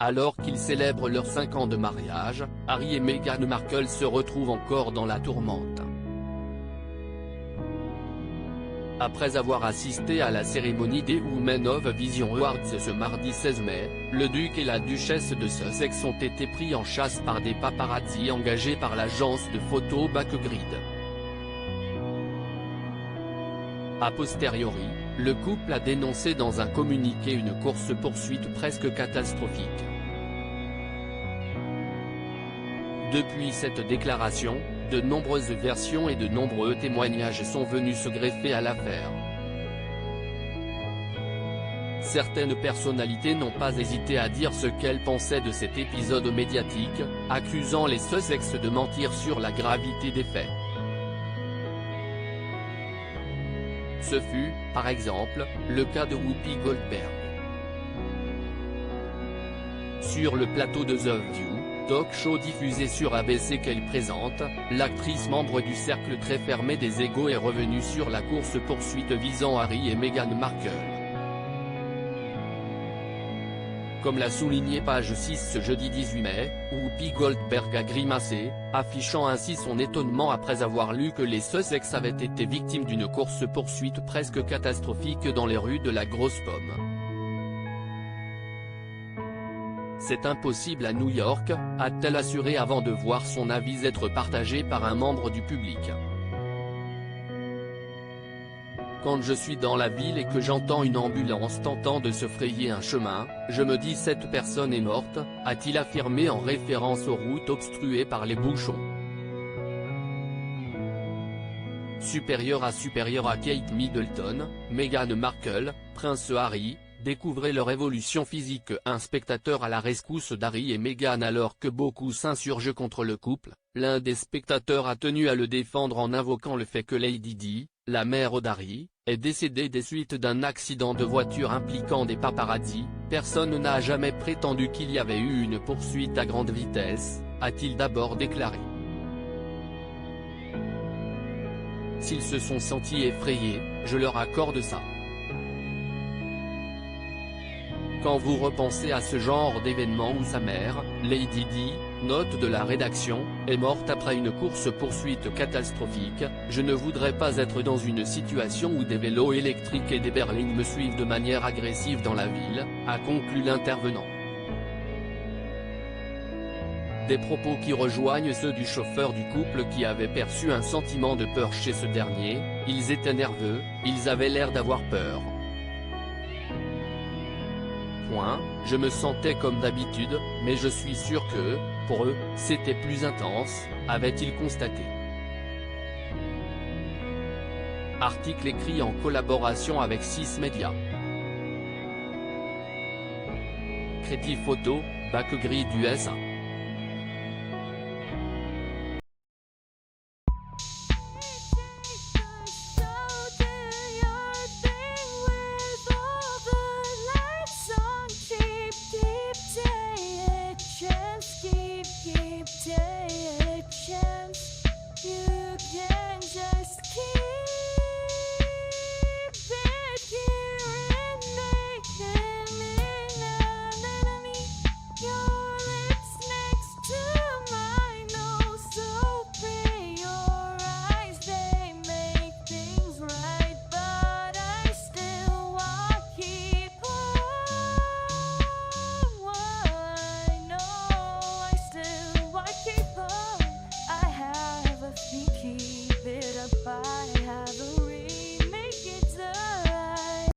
Alors qu'ils célèbrent leurs 5 ans de mariage, Harry et Meghan Markle se retrouvent encore dans la tourmente. Après avoir assisté à la cérémonie des Women of Vision Awards ce mardi 16 mai, le duc et la duchesse de Sussex ont été pris en chasse par des paparazzi engagés par l'agence de photos Backgrid. A posteriori, le couple a dénoncé dans un communiqué une course-poursuite presque catastrophique. Depuis cette déclaration, de nombreuses versions et de nombreux témoignages sont venus se greffer à l'affaire. Certaines personnalités n'ont pas hésité à dire ce qu'elles pensaient de cet épisode médiatique, accusant les Sussex de mentir sur la gravité des faits. Ce fut, par exemple, le cas de Whoopi Goldberg. Sur le plateau de The View, talk show diffusé sur ABC qu'elle présente, l'actrice membre du cercle très fermé des égos est revenue sur la course-poursuite visant Harry et Meghan Markle. Comme l'a souligné Page 6 ce jeudi 18 mai, Whoopi Goldberg a grimacé, affichant ainsi son étonnement après avoir lu que les Sussex avaient été victimes d'une course-poursuite presque catastrophique dans les rues de la Grosse Pomme. C'est impossible à New York, a-t-elle assuré avant de voir son avis être partagé par un membre du public. Quand je suis dans la ville et que j'entends une ambulance tentant de se frayer un chemin, je me dis cette personne est morte, a-t-il affirmé en référence aux routes obstruées par les bouchons. Supérieur à Kate Middleton, Meghan Markle, Prince Harry, découvrez leur évolution physique. Un spectateur à la rescousse d'Harry et Meghan. Alors que beaucoup s'insurgent contre le couple, l'un des spectateurs a tenu à le défendre en invoquant le fait que Lady Di, la mère d'Harry, est décédée des suites d'un accident de voiture impliquant des paparazzi. Personne n'a jamais prétendu qu'il y avait eu une poursuite à grande vitesse, a-t-il d'abord déclaré. S'ils se sont sentis effrayés, je leur accorde ça. Quand vous repensez à ce genre d'événement où sa mère, Lady Di, note de la rédaction, est morte après une course-poursuite catastrophique, je ne voudrais pas être dans une situation où des vélos électriques et des berlines me suivent de manière agressive dans la ville, a conclu l'intervenant. Des propos qui rejoignent ceux du chauffeur du couple qui avait perçu un sentiment de peur chez ce dernier. Ils étaient nerveux, ils avaient l'air d'avoir peur. Je me sentais comme d'habitude, mais je suis sûr que, pour eux, c'était plus intense, avait-il constaté. Article écrit en collaboration avec 6 médias. Creative Photo, Backgrid USA.